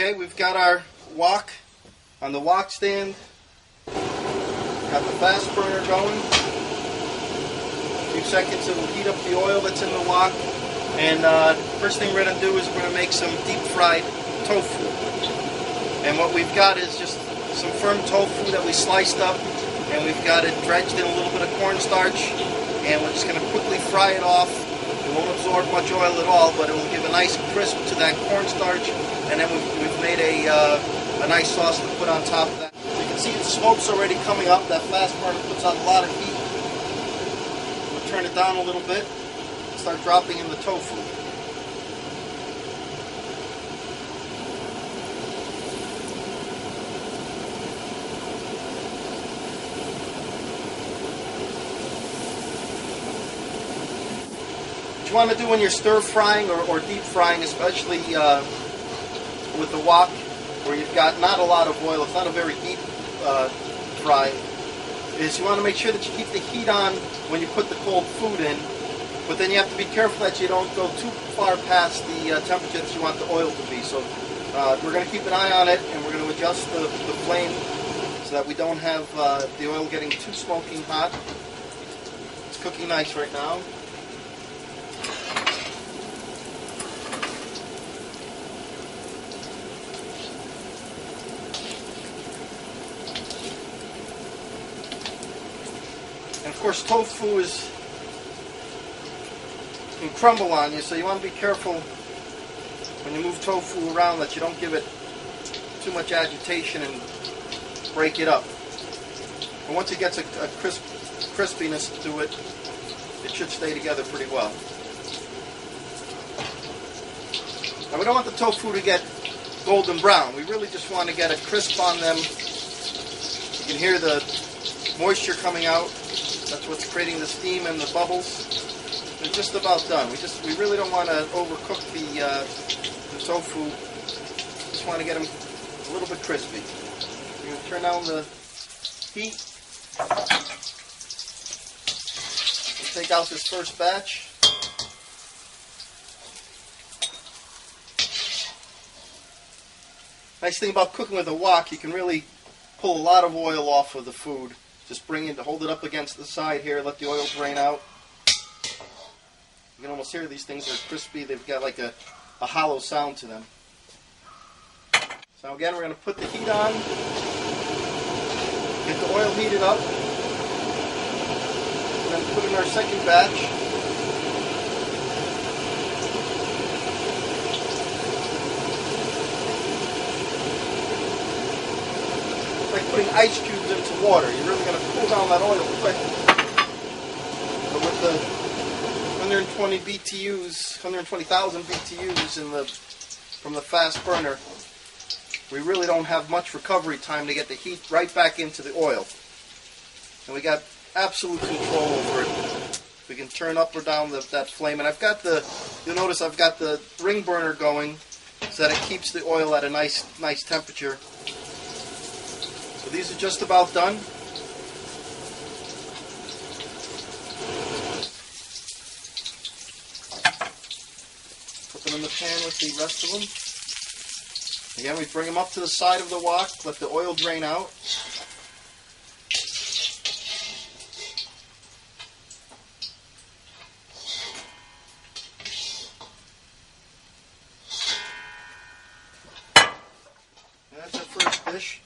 Okay, we've got our wok on the wok stand. Got the fast burner going. A few seconds, it will heat up the oil that's in the wok. And first thing we're going to do is we're going to make some deep fried tofu. And what we've got is just some firm tofu that we sliced up, and we've got it dredged in a little bit of cornstarch, and we're just going to quickly fry it off. It won't absorb much oil at all, but it will give a nice crisp to that cornstarch, and then we've made a nice sauce to put on top of that. You can see the smoke's already coming up. That fast burner puts on a lot of heat. We'll turn it down a little bit and start dropping in the tofu. What you want to do when you're stir frying or deep frying, especially with the wok, where you've got not a lot of oil, it's not a very deep fry, is you want to make sure that you keep the heat on when you put the cold food in, but then you have to be careful that you don't go too far past the temperature that you want the oil to be. So we're going to keep an eye on it, and we're going to adjust the flame so that we don't have the oil getting too smoking hot. It's cooking nice right now. And of course, tofu can crumble on you, so you want to be careful when you move tofu around that you don't give it too much agitation and break it up. But once it gets a crispiness to it, it should stay together pretty well. Now we don't want the tofu to get golden brown. We really just want to get a crisp on them. You can hear the moisture coming out. That's what's creating the steam and the bubbles. They're just about done. We really don't want to overcook the tofu. Just want to get them a little bit crispy. We're going to turn down the heat. We'll take out this first batch. Nice thing about cooking with a wok, you can really pull a lot of oil off of the food. Just hold it up against the side here, let the oil drain out. You can almost hear these things are crispy. They've got like a hollow sound to them. So again, we're going to put the heat on, get the oil heated up, and then put in our second batch. Like putting ice cubes into water. You're really going to cool down that oil quick. But with the 120 BTUs, 120,000 BTUs from the fast burner, we really don't have much recovery time to get the heat right back into the oil. And we got absolute control over it. We can turn up or down that flame. And you'll notice I've got the ring burner going so that it keeps the oil at a nice temperature. So these are just about done. Put them in the pan with the rest of them. Again, we bring them up to the side of the wok, let the oil drain out. And that's our first dish.